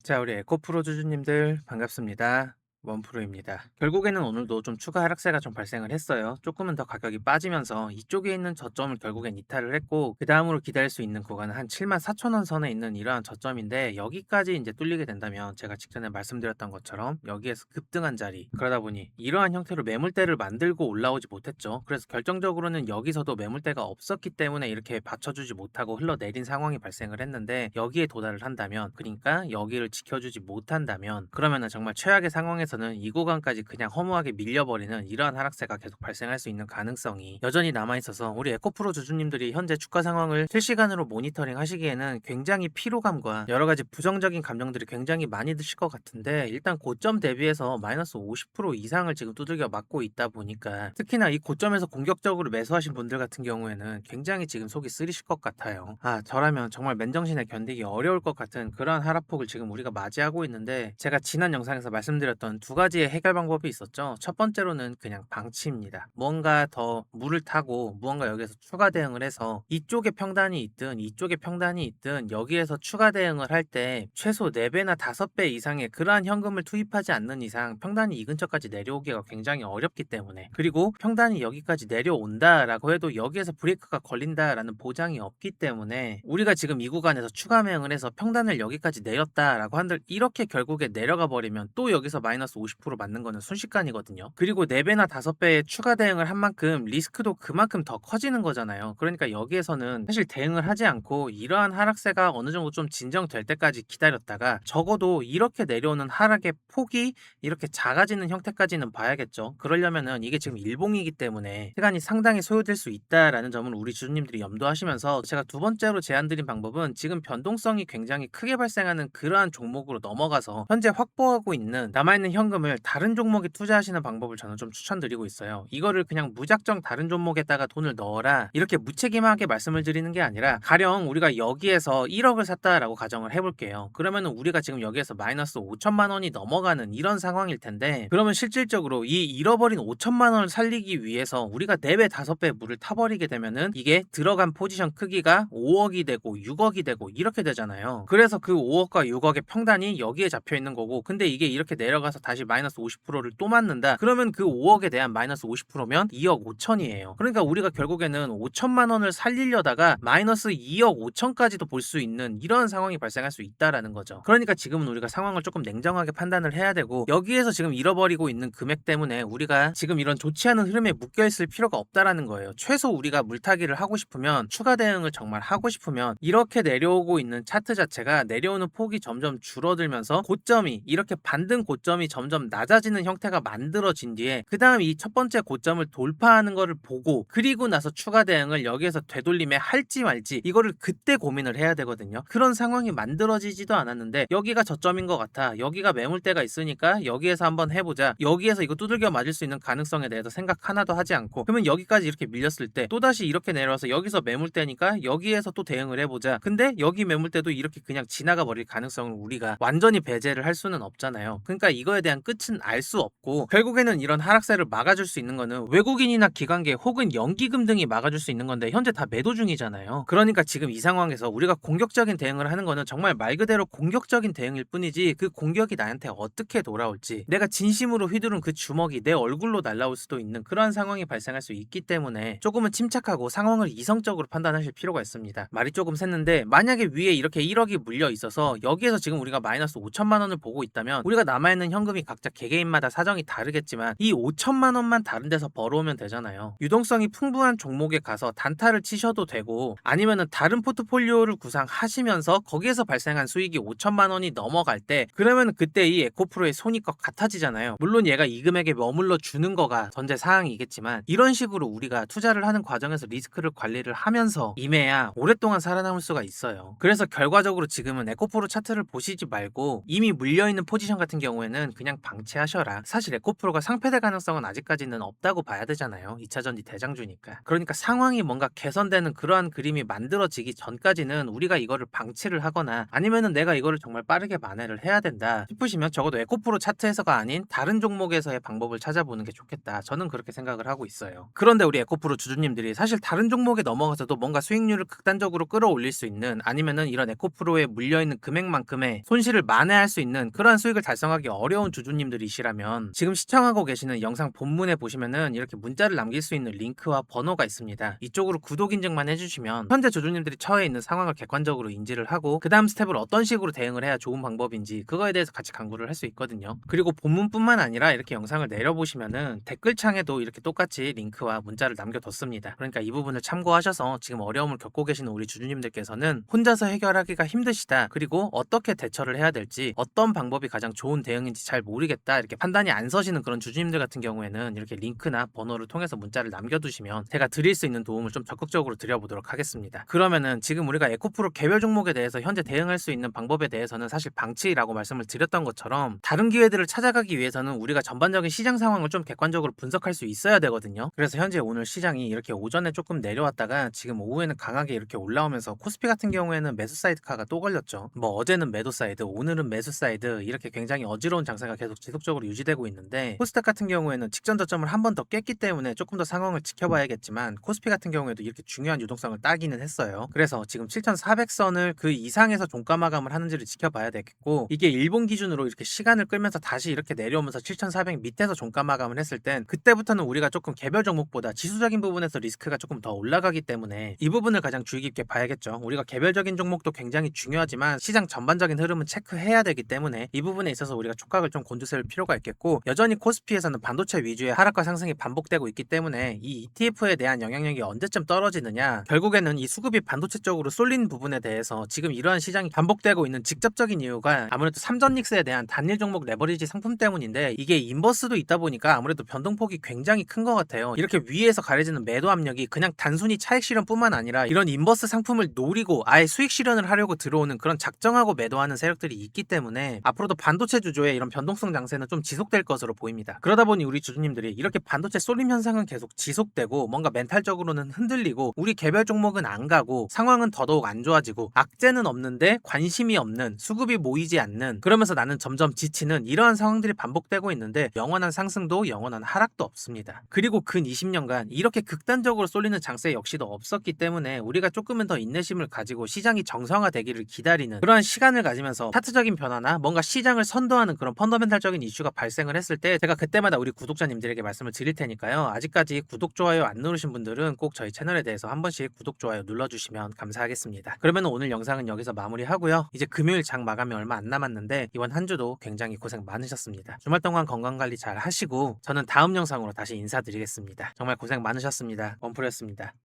자, 우리 에코프로 주주님들 반갑습니다. 원프로입니다. 결국에는 오늘도 좀 추가 하락세가 좀 발생을 했어요. 조금은 더 가격이 빠지면서 이쪽에 있는 저점을 결국엔 이탈을 했고, 그 다음으로 기다릴 수 있는 구간은 한 74,000원 선에 있는 이러한 저점인데, 여기까지 이제 뚫리게 된다면 제가 직전에 말씀드렸던 것처럼 여기에서 급등한 자리, 그러다 보니 이러한 형태로 매물대를 만들고 올라오지 못했죠. 그래서 결정적으로는 여기서도 매물대가 없었기 때문에 이렇게 받쳐주지 못하고 흘러내린 상황이 발생을 했는데, 여기에 도달을 한다면, 그러니까 여기를 지켜주지 못한다면, 그러면은 정말 최악의 상황에서는 이 구간까지 그냥 허무하게 밀려버리는 이러한 하락세가 계속 발생할 수 있는 가능성이 여전히 남아있어서, 우리 에코프로 주주님들이 현재 주가 상황을 실시간으로 모니터링 하시기에는 굉장히 피로감과 여러가지 부정적인 감정들이 굉장히 많이 드실 것 같은데, 일단 고점 대비해서 마이너스 50% 이상을 지금 두들겨 맞고 있다 보니까, 특히나 이 고점에서 공격적으로 매수하신 분들 같은 경우에는 굉장히 지금 속이 쓰리실 것 같아요. 저라면 정말 맨정신에 견디기 어려울 것 같은 그러한 하락폭을 지금 우리가 맞이하고 있는데, 제가 지난 영상에서 말씀드렸던 두 가지의 해결 방법이 있었죠. 첫 번째로는 그냥 방치입니다. 무언가 더 물을 타고 무언가 여기에서 추가 대응을 해서, 이쪽에 평단이 있든 이쪽에 평단이 있든 여기에서 추가 대응을 할 때 최소 4배나 5배 이상의 그러한 현금을 투입하지 않는 이상 평단이 이 근처까지 내려오기가 굉장히 어렵기 때문에, 그리고 평단이 여기까지 내려온다라고 해도 여기에서 브레이크가 걸린다라는 보장이 없기 때문에, 우리가 지금 이 구간에서 추가 매응을 해서 평단을 여기까지 내렸다라고 한들 이렇게 결국에 내려가 버리면 또 여기서 마이너스 50% 맞는 거는 순식간이거든요. 그리고 4배나 5배의 추가 대응을 한 만큼 리스크도 그만큼 더 커지는 거잖아요. 그러니까 여기에서는 사실 대응을 하지 않고 이러한 하락세가 어느 정도 좀 진정될 때까지 기다렸다가, 적어도 이렇게 내려오는 하락의 폭이 이렇게 작아지는 형태까지는 봐야겠죠. 그러려면은 이게 지금 일봉이기 때문에 시간이 상당히 소요될 수 있다라는 점을 우리 주주님들이 염두하시면서, 제가 두 번째로 제안드린 방법은 지금 변동성이 굉장히 크게 발생하는 그러한 종목으로 넘어가서 현재 확보하고 있는 남아있는 현금을 다른 종목에 투자하시는 방법을 저는 좀 추천드리고 있어요. 이거를 그냥 무작정 다른 종목에다가 돈을 넣어라 이렇게 무책임하게 말씀을 드리는 게 아니라, 가령 우리가 여기에서 1억을 샀다라고 가정을 해볼게요. 그러면은 우리가 지금 여기에서 마이너스 5천만 원이 넘어가는 이런 상황일 텐데, 그러면 실질적으로 이 잃어버린 5천만 원을 살리기 위해서 우리가 4배 5배 물을 타버리게 되면은 이게 들어간 포지션 크기가 5억이 되고 6억이 되고 이렇게 되잖아요. 그래서 그 5억과 6억의 평단이 여기에 잡혀 있는 거고, 근데 이게 이렇게 내려가서 다시 마이너스 50%를 또 맞는다 그러면 그 5억에 대한 마이너스 50%면 2억 5천이에요. 그러니까 우리가 결국에는 5천만 원을 살리려다가 마이너스 2억 5천까지도 볼 수 있는 이런 상황이 발생할 수 있다라는 거죠. 그러니까 지금은 우리가 상황을 조금 냉정하게 판단을 해야 되고, 여기에서 지금 잃어버리고 있는 금액 때문에 우리가 지금 이런 좋지 않은 흐름에 묶여있을 필요가 없다라는 거예요. 최소 우리가 물타기를 하고 싶으면, 추가 대응을 정말 하고 싶으면, 이렇게 내려오고 있는 차트 자체가 내려오는 폭이 점점 줄어들면서 고점이 이렇게 반등 고점이 점점 낮아지는 형태가 만들어진 뒤에, 그 다음 이 첫 번째 고점을 돌파하는 거를 보고, 그리고 나서 추가 대응을 여기에서 되돌림에 할지 말지 이거를 그때 고민을 해야 되거든요. 그런 상황이 만들어지지도 않았는데, 여기가 저점인 것 같아, 여기가 매물대가 있으니까 여기에서 한번 해보자, 여기에서 이거 두들겨 맞을 수 있는 가능성에 대해서 생각 하나도 하지 않고, 그러면 여기까지 이렇게 밀렸을 때 또다시 이렇게 내려와서 여기서 매물대니까 여기에서 또 대응을 해보자, 근데 여기 매물대도 이렇게 그냥 지나가 버릴 가능성을 우리가 완전히 배제를 할 수는 없잖아요. 그러니까 이거에 대한 끝은 알 수 없고, 결국에는 이런 하락세를 막아줄 수 있는 거는 외국인이나 기관계 혹은 연기금 등이 막아줄 수 있는 건데, 현재 다 매도 중이잖아요. 그러니까 지금 이 상황에서 우리가 공격적인 대응을 하는 거는 정말 말 그대로 공격적인 대응일 뿐이지, 그 공격이 나한테 어떻게 돌아올지, 내가 진심으로 휘두른 그 주먹이 내 얼굴로 날아올 수도 있는 그런 상황이 발생할 수 있기 때문에, 조금은 침착하고 상황을 이성적으로 판단하실 필요가 있습니다. 말이 조금 샜는데, 만약에 위에 이렇게 1억이 물려 있어서 여기에서 지금 우리가 마이너스 5천만 원을 보고 있다면, 우리가 남아있는 현금이 각자 개개인마다 사정이 다르겠지만 이 5천만 원만 다른 데서 벌어오면 되잖아요. 유동성이 풍부한 종목에 가서 단타를 치셔도 되고, 아니면은 다른 포트폴리오를 구상하시면서 거기에서 발생한 수익이 5천만 원이 넘어갈 때, 그러면 그때 이 에코프로의 손이 것 같아지잖아요. 물론 얘가 이 금액에 머물러 주는 거가 전제 사항이겠지만, 이런 식으로 우리가 투자를 하는 과정에서 리스크를 관리를 하면서 임해야 오랫동안 살아남을 수가 있어요. 그래서 결과적으로 지금은 에코프로 차트를 보시지 말고, 이미 물려있는 포지션 같은 경우에는 그냥 그냥 방치하셔라. 사실 에코프로가 상폐될 가능성은 아직까지는 없다고 봐야 되잖아요. 2차 전지 대장주니까. 그러니까 상황이 뭔가 개선되는 그러한 그림이 만들어지기 전까지는 우리가 이거를 방치를 하거나 아니면은 내가 이거를 정말 빠르게 만회를 해야 된다 싶으시면 적어도 에코프로 차트에서가 아닌 다른 종목에서의 방법을 찾아보는 게 좋겠다. 저는 그렇게 생각을 하고 있어요. 그런데 우리 에코프로 주주님들이 사실 다른 종목에 넘어가서도 뭔가 수익률을 극단적으로 끌어올릴 수 있는 아니면은 이런 에코프로에 물려있는 금액만큼의 손실을 만회할 수 있는 그러한 수익을 달성하기 어려운 주주님들이시라면 지금 시청하고 계시는 영상 본문에 보시면은 이렇게 문자를 남길 수 있는 링크와 번호가 있습니다. 이쪽으로 구독 인증만 해주시면 현재 주주님들이 처해 있는 상황을 객관적으로 인지를 하고 그 다음 스텝을 어떤 식으로 대응을 해야 좋은 방법인지 그거에 대해서 같이 강구를 할 수 있거든요. 그리고 본문뿐만 아니라 이렇게 영상을 내려보시면은 댓글창에도 이렇게 똑같이 링크와 문자를 남겨뒀습니다. 그러니까 이 부분을 참고하셔서 지금 어려움을 겪고 계시는 우리 주주님들께서는 혼자서 해결하기가 힘드시다. 그리고 어떻게 대처를 해야 될지 어떤 방법이 가장 좋은 대응인지 잘 모르겠다. 이렇게 판단이 안 서시는 그런 주주님들 같은 경우에는 이렇게 링크나 번호를 통해서 문자를 남겨두시면 제가 드릴 수 있는 도움을 좀 적극적으로 드려보도록 하겠습니다. 그러면은 지금 우리가 에코프로 개별 종목에 대해서 현재 대응할 수 있는 방법에 대해서는 사실 방치라고 말씀을 드렸던 것처럼 다른 기회들을 찾아가기 위해서는 우리가 전반적인 시장 상황을 좀 객관적으로 분석할 수 있어야 되거든요. 그래서 현재 오늘 시장이 이렇게 오전에 조금 내려왔다가 지금 오후에는 강하게 이렇게 올라오면서 코스피 같은 경우에는 매수 사이드카가 또 걸렸죠. 뭐 어제는 매도 사이드, 오늘은 매수 사이드 이렇게 굉장히 어지러운 장세가 계속 지속적으로 유지되고 있는데 코스닥 같은 경우에는 직전 저점을 한 번 더 깼기 때문에 조금 더 상황을 지켜봐야겠지만 코스피 같은 경우에도 이렇게 중요한 유동성을 따기는 했어요. 그래서 지금 7,400선을 그 이상에서 종가 마감을 하는지를 지켜봐야 되겠고 이게 일본 기준으로 이렇게 시간을 끌면서 다시 이렇게 내려오면서 7,400 밑에서 종가 마감을 했을 땐 그때부터는 우리가 조금 개별 종목보다 지수적인 부분에서 리스크가 조금 더 올라가기 때문에 이 부분을 가장 주의 깊게 봐야겠죠. 우리가 개별적인 종목도 굉장히 중요하지만 시장 전반적인 흐름은 체크해야 되기 때문에 이 부분에 있어서 우리가 촉각을 좀 곤두세울 필요가 있겠고 여전히 코스피에서는 반도체 위주의 하락과 상승이 반복되고 있기 때문에 이 ETF에 대한 영향력이 언제쯤 떨어지느냐 결국에는 이 수급이 반도체 쪽으로 쏠린 부분에 대해서 지금 이러한 시장이 반복되고 있는 직접적인 이유가 아무래도 삼전닉스에 대한 단일 종목 레버리지 상품 때문인데 이게 인버스도 있다 보니까 아무래도 변동폭이 굉장히 큰 것 같아요. 이렇게 위에서 가려지는 매도 압력이 그냥 단순히 차익 실현뿐만 아니라 이런 인버스 상품을 노리고 아예 수익 실현을 하려고 들어오는 그런 작정하고 매도하는 세력들이 있기 때문에 앞으로도 반도체 주조의 이런 변동성 장세는 좀 지속될 것으로 보입니다. 그러다 보니 우리 주주님들이 이렇게 반도체 쏠림 현상은 계속 지속되고 뭔가 멘탈적으로는 흔들리고 우리 개별 종목은 안 가고 상황은 더더욱 안 좋아지고 악재는 없는데 관심이 없는 수급이 모이지 않는 그러면서 나는 점점 지치는 이러한 상황들이 반복되고 있는데 영원한 상승도 영원한 하락도 없습니다. 그리고 근 20년간 이렇게 극단적으로 쏠리는 장세 역시도 없었기 때문에 우리가 조금은 더 인내심을 가지고 시장이 정상화되기를 기다리는 그러한 시간을 가지면서 차트적인 변화나 뭔가 시장을 선도하는 그런 펀더멘탈적인 이슈가 발생을 했을 때 제가 그때마다 우리 구독자님들에게 말씀을 드릴 테니까요. 아직까지 구독, 좋아요 안 누르신 분들은 꼭 저희 채널에 대해서 한 번씩 구독, 좋아요 눌러주시면 감사하겠습니다. 그러면 오늘 영상은 여기서 마무리하고요. 이제 금요일 장 마감이 얼마 안 남았는데 이번 한 주도 굉장히 고생 많으셨습니다. 주말 동안 건강관리 잘 하시고 저는 다음 영상으로 다시 인사드리겠습니다. 정말 고생 많으셨습니다. 원프로였습니다.